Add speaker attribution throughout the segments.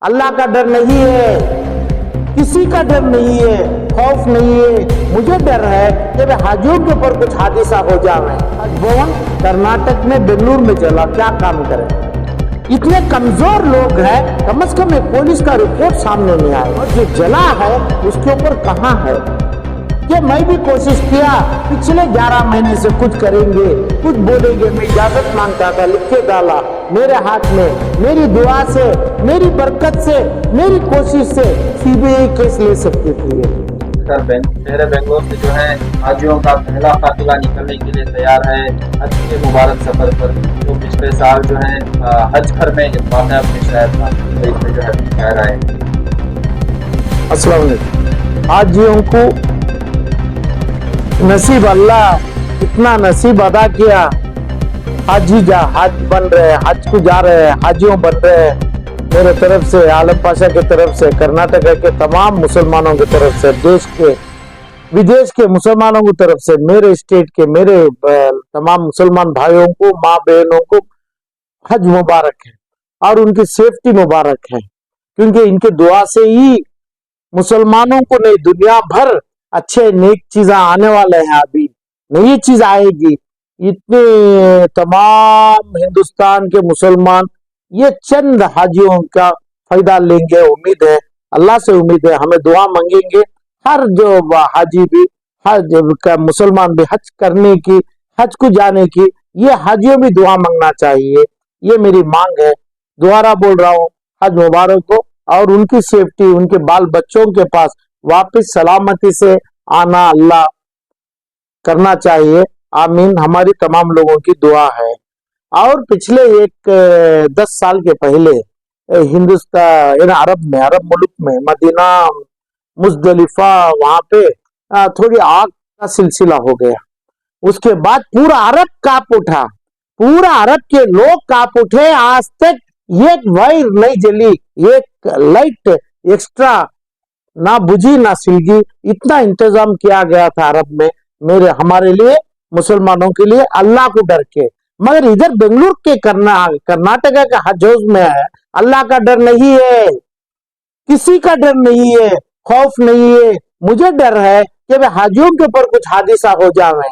Speaker 1: अल्लाह का डर नहीं है, किसी का डर नहीं है, खौफ नहीं है। मुझे डर है कि हाजियों के ऊपर कुछ हादसा हो जाए। हज भवन कर्नाटक में बेंगलुरु में जला, क्या काम करें? इतने कमजोर लोग हैं, कम से कम एक पुलिस का रिपोर्ट सामने नहीं आया। और जो जला है उसके ऊपर कहां है? कि मैं भी कोशिश किया, पिछले 11 महीने से कुछ करेंगे, कुछ बोलेंगे। मैं इजाजत मांगता था, लिख के डाला। मेरे हाथ में, मेरी दुआ से, मेरी बरकत से, मेरी कोशिश से सीबीआई केस ले सकती थी।
Speaker 2: शहर बेंगलोर से जो है हाजियों का पहला काफिला निकलने के लिए तैयार है हज के मुबारक सफर पर। तो पिछले साल जो है हज घर में वाक़या पेश आया था, तो इसमें जो है कह रहा है।
Speaker 1: अस्सलाम वालेकुम। हाजियों को नसीब, अल्लाह इतना नसीब अदा किया, हाजी हज बन रहे, हज को जा रहे हैं, हाजियों बन रहे हैं। मेरे तरफ से, आलम पाशा की तरफ से, कर्नाटक के तमाम मुसलमानों की तरफ से, देश के विदेश के मुसलमानों की तरफ से, मेरे स्टेट के, मेरे तमाम मुसलमान भाइयों को, माँ बहनों को हज मुबारक है और उनकी सेफ्टी मुबारक है। क्योंकि इनके दुआ से ही मुसलमानों को नहीं, दुनिया भर अच्छे नेक चीजें आने वाले हैं। अभी नई चीज आएगी। इतने तमाम हिंदुस्तान के मुसलमान ये चंद हाजियों का फायदा लेंगे, उम्मीद है, अल्लाह से उम्मीद है। हमें दुआ मांगेंगे, हर जो हाजी भी, हज का मुसलमान भी हज करने की, हज को जाने की, ये हाजियों भी दुआ मांगना चाहिए। ये मेरी मांग है, दोबारा बोल रहा हूँ, हज मुबारक हो और उनकी सेफ्टी, उनके बाल बच्चों के पास वापस सलामती से आना अल्लाह करना चाहिए। आमीन, हमारी तमाम लोगों की दुआ है। और पिछले 10 साल के पहले हिंदुस्तान, अरब मुल्क में, मदीना, मुजदलिफा, वहां पे थोड़ी आग का सिलसिला हो गया। उसके बाद पूरा अरब कांप उठा, पूरा अरब के लोग कांप उठे। आज तक एक वायर नहीं जली, एक लाइट एक्स्ट्रा ना बुझी ना सिलगी। इतना इंतजाम किया गया था अरब में, हमारे लिए, मुसलमानों के लिए, अल्लाह को डर के। मगर इधर बेंगलुरु के कर्नाटक के हज हाउस में है, अल्लाह का डर नहीं है, किसी का डर नहीं है, खौफ नहीं है। मुझे डर है कि हाजियों के ऊपर कुछ हादसा हो जाए।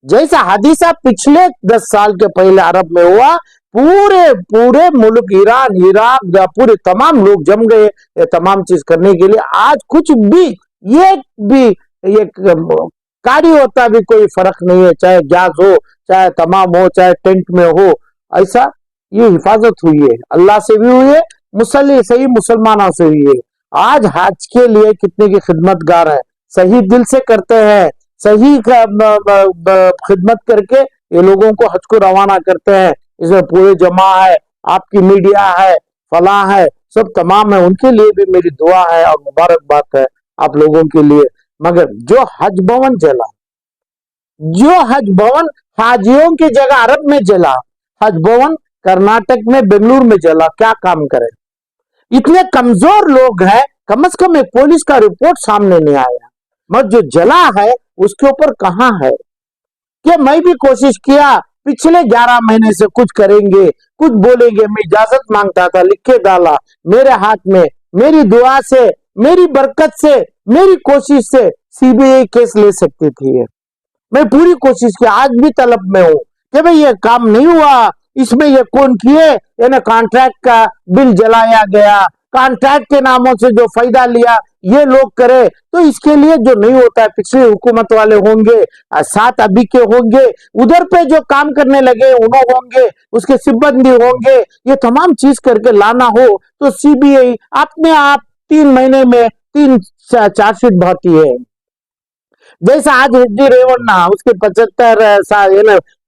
Speaker 1: जैसा हादसा पिछले 10 साल के पहले अरब में हुआ, पूरे मुल्क, ईरान, इराक, पूरे तमाम लोग जम गए ये तमाम चीज करने के लिए। आज कुछ भी, ये कार्य होता भी कोई फर्क नहीं है, चाहे गैस हो, चाहे तमाम हो, चाहे टेंट में हो। ऐसा ये हिफाजत हुई है, अल्लाह से भी हुई है, सही मुसलमानों से हुई है। आज हज के लिए कितने की खिदमतगार है, सही दिल से करते हैं, सही खिदमत करके ये लोगों को हज को रवाना करते हैं। इसमें पूरे जमा है, आपकी मीडिया है, फला है, सब तमाम है। उनके लिए भी मेरी दुआ है और मुबारकबाद है आप लोगों के लिए। मगर जो हज भवन जला, जो हज भवन हाजियों की जगह अरब में जला, हज भवन कर्नाटक में बेंगलुरु में जला, क्या काम करे? इतने कमजोर लोग हैं, कम से कम एक पुलिस का रिपोर्ट सामने नहीं आया। मगर जो जला है उसके ऊपर कहां है? कि मैं भी कोशिश किया, पिछले 11 महीने से कुछ करेंगे, कुछ बोलेंगे। मैं इजाजत मांगता था, लिख के डाला। मेरे हाथ में, मेरी दुआ से, मेरी बरकत से, मेरी कोशिश से सीबीआई केस ले सकती थी। मैं पूरी कोशिश की, आज भी तलब में हूं कि भाई ये काम नहीं हुआ, इसमें ये कौन किए? कॉन्ट्रैक्ट का बिल जलाया गया, कॉन्ट्रैक्ट के नामों से जो फायदा लिया ये लोग करे। तो इसके लिए जो नहीं होता है, पिछली हुकूमत वाले होंगे, साथ अभी के होंगे, उधर पे जो काम करने लगे उन्होंने होंगे, उसके सिब्बंदी होंगे, ये तमाम चीज करके लाना हो तो सीबीआई अपने आप 3 महीने में 3 चार्जशीट भरती है। जैसा आज रेड्डी रेवन्ना, उसके 65 साल,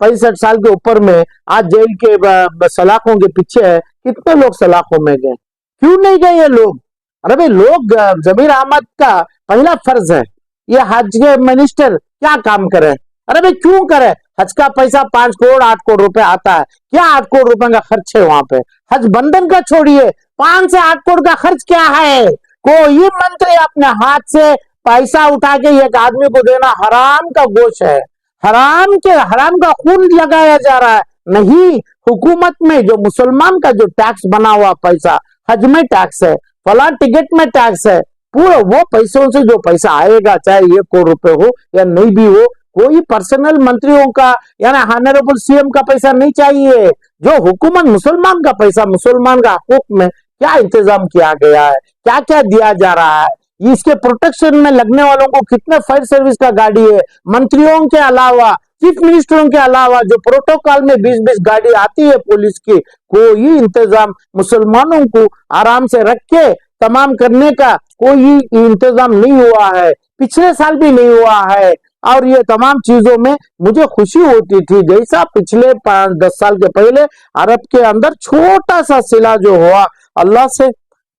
Speaker 1: 65 साल के ऊपर में आज जेल के सलाखों के पीछे है। कितने लोग सलाखों में गए? क्यों नहीं गए ये लोग? अरे भाई, लोग, जमीर अहमद का पहला फर्ज है, ये हज के मिनिस्टर क्या काम करे? अरे भाई क्यों करे? हज का पैसा 5 करोड़ 8 करोड़ रुपए आता है, क्या 8 करोड़ रुपए का खर्च है वहां पे? हज बंधन का छोड़िए, 5 से 8 करोड़ का खर्च क्या है? कोई मंत्री अपने हाथ से पैसा उठा के एक आदमी को देना हराम का गोश है, हराम का खून लगाया जा रहा है। नहीं, हुकूमत में जो मुसलमान का जो टैक्स बना हुआ पैसा हज में टैक्स है, फला टिकट में टैक्स है। पूरा वो पैसों से जो पैसा आएगा, चाहे 1 करोड़ रुपए हो या नहीं भी हो, कोई पर्सनल मंत्रियों का यानी ऑनरेबल सीएम का पैसा नहीं चाहिए। जो हुकूमत मुसलमान का पैसा, मुसलमान का हकूक में क्या इंतजाम किया गया है, क्या क्या दिया जा रहा है, इसके प्रोटेक्शन में लगने वालों को कितने फायर सर्विस का गाड़ी है, मंत्रियों के अलावा, चीफ मिनिस्टरों के अलावा जो प्रोटोकॉल में 20-20 गाड़ी आती है पुलिस की, कोई इंतजाम मुसलमानों को आराम से रख के तमाम करने का कोई इंतजाम नहीं हुआ है, पिछले साल भी नहीं हुआ है। और ये तमाम चीजों में मुझे खुशी होती थी, जैसा पिछले 5-10 साल के पहले अरब के अंदर छोटा सा सिला जो हुआ, अल्लाह से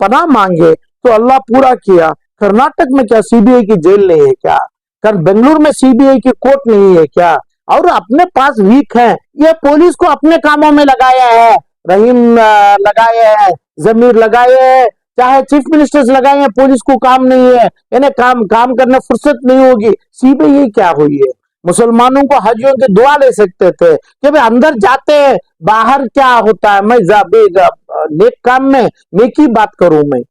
Speaker 1: पनाह मांगे तो अल्लाह पूरा किया। कर्नाटक में क्या सीबीआई की जेल नहीं है क्या? बेंगलुरु में सीबीआई की कोर्ट नहीं है क्या? और अपने पास वीक है, ये पुलिस को अपने कामों में लगाया है, रहीम लगाए हैं, जमीर लगाए हैं, चाहे चीफ मिनिस्टर्स लगाए हैं, पुलिस को काम नहीं है, इन्हें काम करने फुर्सत नहीं होगी। सीबीआई क्या हुई है? मुसलमानों को हजियों की दुआ ले सकते थे कि भाई अंदर जाते हैं, बाहर क्या होता है, मैं नेक काम में नेकी बात करूं मैं।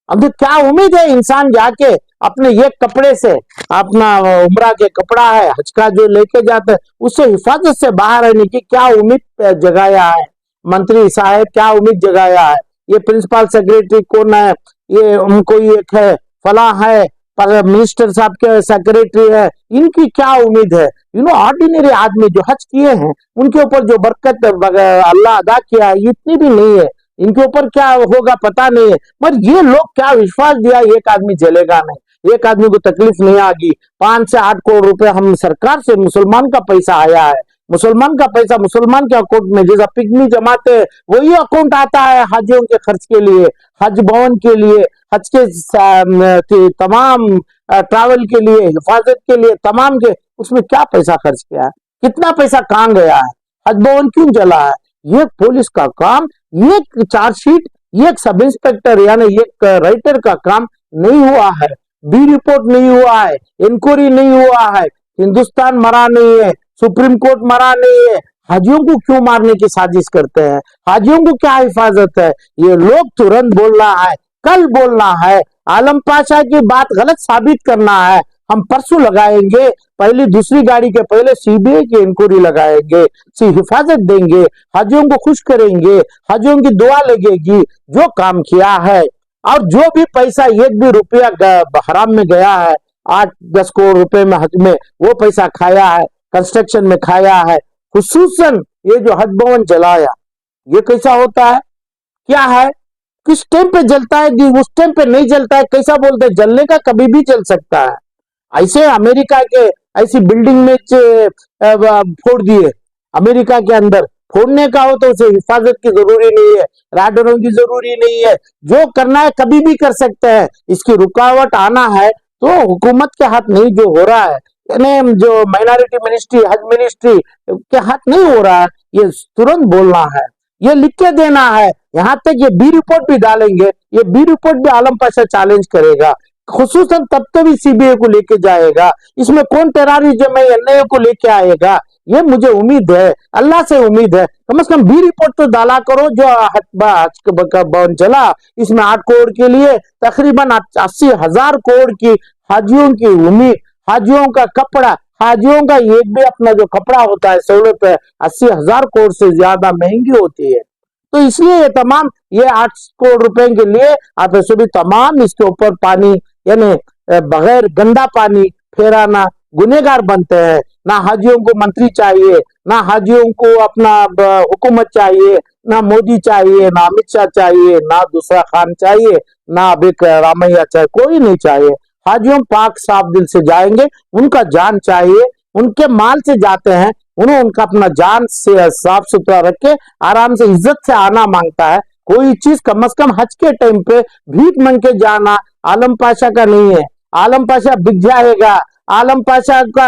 Speaker 1: अब क्या उम्मीद है इंसान जाके अपने ये कपड़े से, अपना उम्रा के कपड़ा है हज का जो लेके जाते हैं, उससे हिफाजत से बाहर रहने की क्या उम्मीद जगाया है मंत्री साहब, क्या उम्मीद जगाया है? ये प्रिंसिपल सेक्रेटरी कौन है, ये उनको एक है फला है, पर मिनिस्टर साहब के सेक्रेटरी है, इनकी क्या उम्मीद है? ऑर्डिनरी आदमी जो हज किए हैं उनके ऊपर जो बरकत अल्लाह अदा किया है इतनी भी नहीं है, इनके ऊपर क्या होगा पता नहीं है। मगर ये लोग क्या विश्वास दिया, एक आदमी जलेगा नहीं, एक आदमी को तकलीफ नहीं आगी। 5 से 8 करोड़ रुपए हम सरकार से मुसलमान का पैसा आया है, मुसलमान का पैसा मुसलमान के अकाउंट में जैसा पिग्मी जमाते हैं वही अकाउंट आता है हाजियों के खर्च के लिए, हज भवन के लिए, हज के तमाम ट्रैवल के लिए, हिफाजत के लिए, तमाम के, उसमें क्या पैसा खर्च किया है, कितना पैसा कहाँ गया है, हज भवन क्यों जला है? ये पुलिस का काम, ये चार्जशीट, ये सब इंस्पेक्टर यानी एक राइटर का काम नहीं हुआ है, बी रिपोर्ट नहीं हुआ है, इंक्वायरी नहीं हुआ है, हिंदुस्तान मरा नहीं है, सुप्रीम कोर्ट मरा नहीं है, हाजियों को क्यों मारने की साजिश करते हैं? हाजियों को क्या हिफाजत है? ये लोग तुरंत बोलना है, कल बोलना है, आलम पाशा की बात गलत साबित करना है, हम परसों लगाएंगे, पहली दूसरी गाड़ी के पहले सीबीआई की इंक्वायरी लगाएंगे, हिफाजत देंगे, हाजियों को खुश करेंगे, हाजियों की दुआ लगेगी। जो काम किया है और जो भी पैसा, एक भी रुपया हराम में गया है, 8-10 करोड़ रुपए में हज में, वो पैसा खाया है, कंस्ट्रक्शन में खाया है, खुसूसन ये जो हज भवन जलाया, ये कैसा होता है, क्या है, किस टाइम पे जलता है, उस टाइम पे नहीं जलता है, कैसा बोलते हैं, जलने का कभी भी जल सकता है। ऐसे अमेरिका के ऐसी बिल्डिंग में फोड़ दिए, अमेरिका के अंदर फोड़ने का हो तो उसे हिफाजत की जरूरी नहीं है, राडारों की जरूरी नहीं है, जो करना है कभी भी कर सकते हैं। इसकी रुकावट आना है तो हुकूमत के हाथ नहीं, जो हो रहा है यानी जो माइनॉरिटी मिनिस्ट्री, हज मिनिस्ट्री के हाथ नहीं हो रहा है, ये तुरंत बोलना है, ये लिख के देना है। यहाँ तक ये बी रिपोर्ट भी डालेंगे, ये बी रिपोर्ट भी आलम पाशा चैलेंज करेगा, खुसूसन तब तो भी सीबीआई को लेके जाएगा, इसमें कौन टेररिज्म है एनआईए को लेके आएगा, ये मुझे उम्मीद है, अल्लाह से उम्मीद है, कम से कम बी रिपोर्ट तो डाला करो। जो भवन चला, इसमें 8 करोड़ के लिए तकरीबन 80,000 करोड़ की हाजियों की उम्मीद, हाजियों का कपड़ा, हाजियों का एक भी अपना जो कपड़ा होता है सहूलत है 80,000 करोड़ से ज्यादा महंगी होती है। तो इसलिए ये तमाम ये 8 करोड़ रुपए के लिए आप ऐसे भी तमाम इसके ऊपर पानी यानी बगैर गंदा पानी फेराना, गुनेगार बनते हैं। ना हाजियों को मंत्री चाहिए, ना हाजियों को अपना हुकूमत चाहिए, ना मोदी चाहिए, ना अमित शाह चाहिए, ना दूसरा खान चाहिए, ना अभी रामैया चाहिए, कोई नहीं चाहिए। हाजियों पाक साफ दिल से जाएंगे, उनका जान चाहिए, उनके माल से जाते हैं, उन्हें उनका अपना जान से साफ सुथरा रख के आराम से इज्जत से आना मांगता है। कोई चीज कम से कम हज के टाइम पे भीख मांग के जाना आलम पाशा का नहीं है। आलम पाशा बिक जाएगा, आलम पाशा का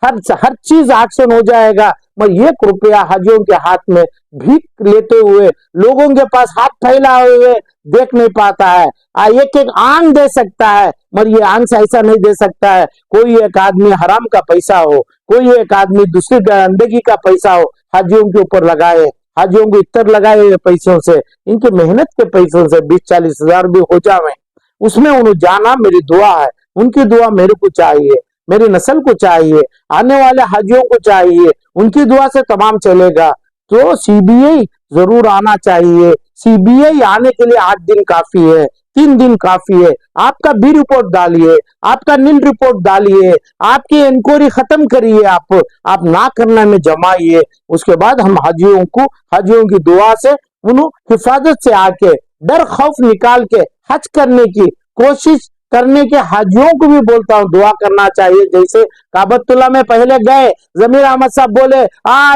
Speaker 1: हर चीज एक्शन हो जाएगा, मगर 1 रुपया हाजियों के हाथ में भीख लेते हुए लोगों के पास हाथ फैलाए हुए देख नहीं पाता है। एक एक आन दे सकता है, मगर ये आन से ऐसा नहीं दे सकता है। कोई एक आदमी हराम का पैसा हो, कोई एक आदमी दूसरी गंदगी का पैसा हो, हाजियों के ऊपर लगाए, हाजियों को इतर लगाए हुए पैसों से, इनके मेहनत के पैसों से 20-40 हजार भी हो जावे, उसमें उन्हें जाना मेरी दुआ है। उनकी दुआ मेरे को चाहिए, मेरी नस्ल को चाहिए, आने वाले हाजियों को चाहिए, उनकी दुआ से तमाम चलेगा। तो सीबीआई जरूर आना चाहिए। सीबीआई आने के लिए 8 दिन काफी है, 3 दिन काफी है। आपका बी रिपोर्ट डालिए, आपका नील रिपोर्ट डालिए, आपकी इंक्वायरी खत्म करिए, आप ना करने में जमाइए। उसके बाद हम हाजियों की दुआ से उन्हें हिफाजत से आके डर खौफ निकाल के हज करने की कोशिश करने के हाजियों को भी बोलता हूँ दुआ करना चाहिए। जैसे काबतुल्ला में पहले गए, जमीर अहमद साहब बोले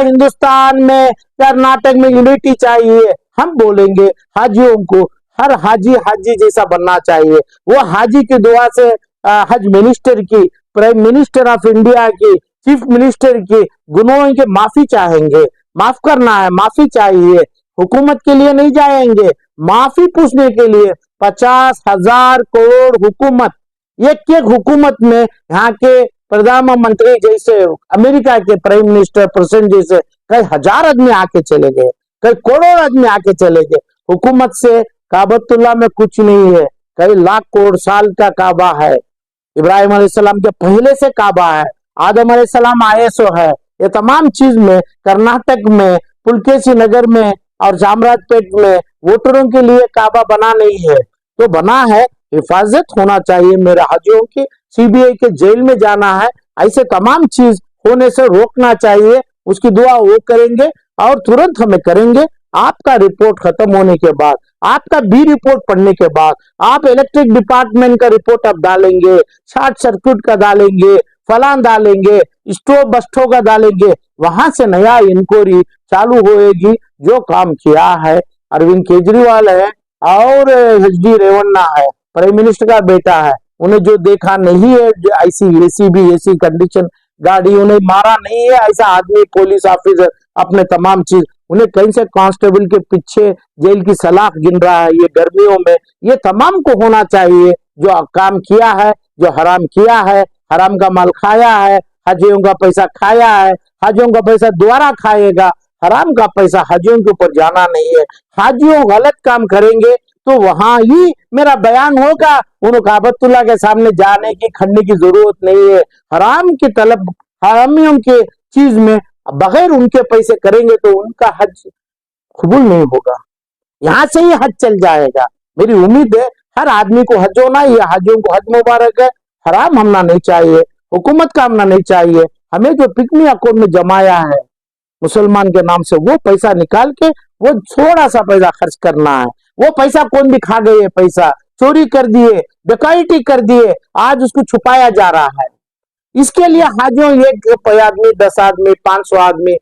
Speaker 1: हिंदुस्तान में कर्नाटक में यूनिटी चाहिए, हम बोलेंगे हाजियों को हर हाजी जैसा बनना चाहिए। वो हाजी की दुआ से हज मिनिस्टर की, प्राइम मिनिस्टर ऑफ इंडिया की, चीफ मिनिस्टर की गुनाहों की माफी चाहेंगे। माफ करना है, माफी चाहिए। हुकूमत के लिए नहीं जाएंगे, माफी पूछने के लिए। 50,000 करोड़ हुकूमत, एक हुकूमत में यहाँ के प्रधानमंत्री जैसे, अमेरिका के प्राइम मिनिस्टर प्रेसिडेंट जैसे कई हजार आदमी आके चले गए, कई करोड़ आदमी आके चले गए। हुकूमत से काबतुल्ला में कुछ नहीं है, कई लाख करोड़ साल का काबा है। इब्राहिम अलैहिस्सलाम के पहले से काबा है, आदम अलैहिस्सलाम आए सो है। ये तमाम चीज में कर्नाटक में पुलकेशी नगर में और चामराजपेट में वोटरों के लिए काबा बना नहीं है, तो बना है। हिफाजत होना चाहिए मेरे हाजियों की, सीबीआई के जेल में जाना है, ऐसे तमाम चीज होने से रोकना चाहिए। उसकी दुआ वो करेंगे और तुरंत हमें करेंगे। आपका रिपोर्ट खत्म होने के बाद, आपका बी रिपोर्ट पढ़ने के बाद, आप इलेक्ट्रिक डिपार्टमेंट का रिपोर्ट अब डालेंगे, शॉर्ट सर्किट का डालेंगे, फलान डालेंगे, स्टोव बस्टो का डालेंगे, वहां से नया इंक्वायरी चालू होएगी। जो काम किया है अरविंद केजरीवाल है और HD रेवन्ना है, प्राइम मिनिस्टर का बेटा है, उन्हें जो देखा नहीं है ऐसी कंडीशन गाड़ी, उन्हें मारा नहीं है ऐसा आदमी, पुलिस ऑफिसर अपने तमाम चीज, उन्हें कहीं से कांस्टेबल के पीछे जेल की सलाख गिन रहा है ये गर्मियों में। ये तमाम को होना चाहिए। जो काम किया है, जो हराम किया है, हराम का माल खाया है, हाजियों का पैसा खाया है, हाजियों का पैसा दोबारा खाएगा। हराम का पैसा हाजियों के ऊपर जाना नहीं है। हाजियों गलत काम करेंगे तो वहां ही मेरा बयान होगा, उन्हें काबतुल्ला के सामने जाने की खड़ने की जरूरत नहीं है। हराम की तलब, हरामियों के चीज में बगैर उनके पैसे करेंगे तो उनका हज कबूल नहीं होगा, यहाँ से ही हज चल जाएगा। मेरी उम्मीद है हर आदमी को हज होना, ये हाजियों को हज मुबारक है। हराम हमना नहीं चाहिए, हुकूमत का हमना नहीं चाहिए। हमें जो पिकनी अकाउंट में जमाया है मुसलमान के नाम से, वो पैसा निकाल के वो थोड़ा सा पैसा खर्च करना है। वो पैसा कौन भी खा गए, पैसा चोरी कर दिए, डकैती कर दिए, आज उसको छुपाया जा रहा है। इसके लिए हाजियों एक आदमी, 10 आदमी, 500 आदमी,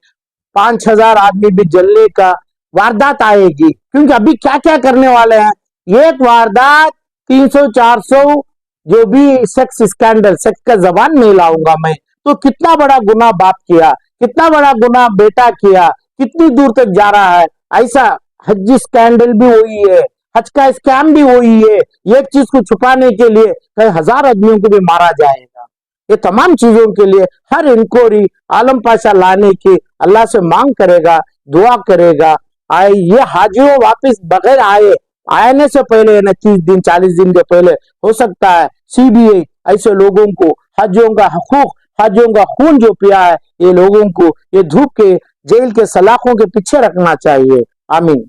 Speaker 1: 5,000 आदमी भी जलने का वारदात आएगी। क्योंकि अभी क्या क्या करने वाले हैं, एक वारदात 300-400 जो भी सेक्स स्कैंडल, सेक्स का जबान नहीं लाऊंगा मैं, तो कितना बड़ा गुनाह बाप किया, कितना बड़ा गुनाह बेटा किया, कितनी दूर तक जा रहा है। ऐसा हज स्कैंडल भी हुई है, हज का स्कैम भी हुई है। एक चीज को छुपाने के लिए कई हजार आदमियों को भी मारा जाएगा। ये तमाम चीजों के लिए हर इंक्वायरी आलम पाशा लाने की अल्लाह से मांग करेगा, दुआ करेगा। आए ये हाजियों वापिस बगैर आने से पहले, 30 दिन 40 दिन के पहले हो सकता है सीबीआई ऐसे लोगों को, हाजियों का हकूक, हाजियों का खून जो पिया है, ये लोगों को ये धूप के जेल के सलाखों के पीछे रखना चाहिए। आमीन।